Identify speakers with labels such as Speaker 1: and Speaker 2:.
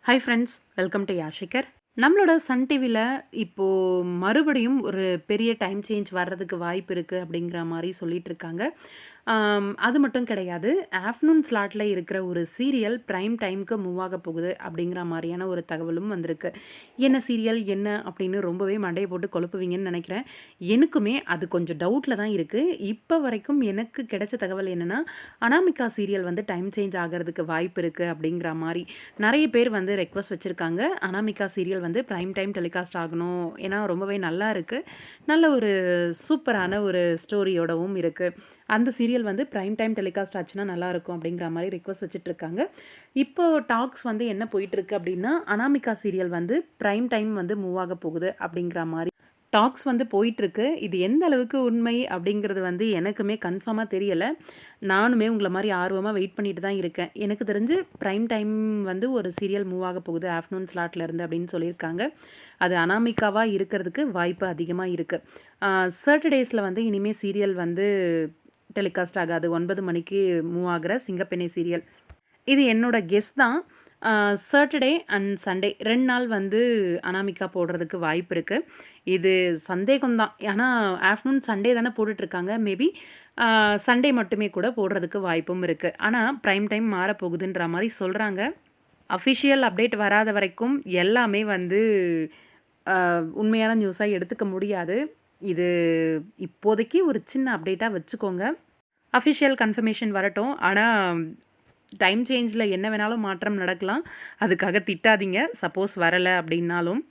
Speaker 1: Hi friends, welcome to Yashikar. நம்மளோட sun டிவில இப்போ மறுபடியும் ஒரு பெரிய டைம் சேஞ்ச் வர்றதுக்கு வாய்ப்பு இருக்கு அப்படிங்கிற மாரி சொல்லிட்டு இருக்காங்க. அது மட்டும் கிடையாது. ஆஃப்டர்நூன் ஸ்லாட்ல இருக்கிற ஒரு சீரியல் பிரைம் டைம்க்கு மூவ் ஆக போகுது அப்படிங்கிற மாரியான ஒரு தகவலும் வந்திருக்கு. என்ன சீரியல் என்ன அப்படின்னு ரொம்பவே மண்டைய போட்டு குழப்புவீங்கன்னு நெனைக்கிறேன். எனக்குமே அது கொஞ்சம் டவுட்ல தான் இருக்கு. இப்ப வரைக்கும் எனக்கு கிடைச்ச தகவல் என்னன்னா, அனாமிகா சீரியல் வந்து டைம் சேஞ்ச் ஆகறதுக்கு வாய்ப்பு இருக்கு அப்படிங்கிற மாரி. நெறைய பேர் வந்து ரெக்வெஸ்ட் வச்சிருக்காங்க. அனாமிகா சீரியல் வந்து பிரைம் டைம் டெலிகாஸ்ட் ஆகணும். ஏன்னா ரொம்பவே நல்லா இருக்கு. நல்ல ஒரு சூப்பரான ஒரு ஸ்டோரியோடவும் இருக்கு. அந்த சீரியல் வந்து பிரைம் டைம் டெலிகாஸ்ட் ஆச்சுன்னா நல்லாயிருக்கும் அப்படிங்கிற மாரி ரிக்வெஸ்ட் வச்சுட்ருக்காங்க. இப்போ டாக்ஸ் வந்து என்ன போயிட்டுருக்கு அப்படின்னா, அனாமிகா சீரியல் வந்து பிரைம் டைம் வந்து மூவ் ஆக போகுது அப்படிங்கிற மாரி டாக்ஸ் வந்து போயிட்டுருக்கு. இது எந்த அளவுக்கு உண்மை அப்படிங்கிறது வந்து எனக்குமே கன்ஃபார்மா தெரியல. நானுமே உங்கள மாரி ஆர்வமா வெயிட் பண்ணிட்டு தான் இருக்கேன். எனக்கு தெரிஞ்சு பிரைம் டைம் வந்து ஒரு சீரியல் மூவ் ஆக போகுது ஆஃப்டர்நூன் ஸ்லாட்ல இருந்து அப்படின்னு சொல்லியிருக்காங்க. அது அனாமிகாவா இருக்கிறதுக்கு வாய்ப்பு அதிகமா இருக்கு. சாட்டர்டேஸ்ல வந்து இனிமே சீரியல் வந்து டெலிகாஸ்ட் ஆகாது. 9 மணிக்கு மூவ் ஆகுற சிங்கப்பெண்ணே சீரியல். இது என்னோட கெஸ் தான். சாட்டர்டே அண்ட் சண்டே 2 நாள் வந்து அனாமிகா போடுறதுக்கு வாய்ப்பு இருக்கு. இது சந்தேகம் தான். ஆனா ஆஃப்டர்நூன் சண்டே தானே போட்டுட்ருக்காங்க. மேபி அ சண்டே மட்டுமே கூட போடுறதுக்கு வாய்ப்பும் இருக்கு. ஆனா பிரைம் டைம் மாறப்போகுதுன்ற மாரி சொல்றாங்க. அஃபிஷியல் அப்டேட் வராத வரைக்கும் எல்லாமே வந்து உண்மையான நியூஸா எடுத்துக்க முடியாது. இது இப்போதைக்கு ஒரு சின்ன அப்டேட்டா வச்சுக்கோங்க. அஃபிஷியல் கன்ஃபர்மேஷன் வரட்டும். ஆனா, டைம் சேஞ்ச்ல என்ன வேணாலும் மாற்றம் நடக்கலாம். அதுக்காக திட்டாதீங்க. சப்போஸ் வரல அப்டின்னாலும்.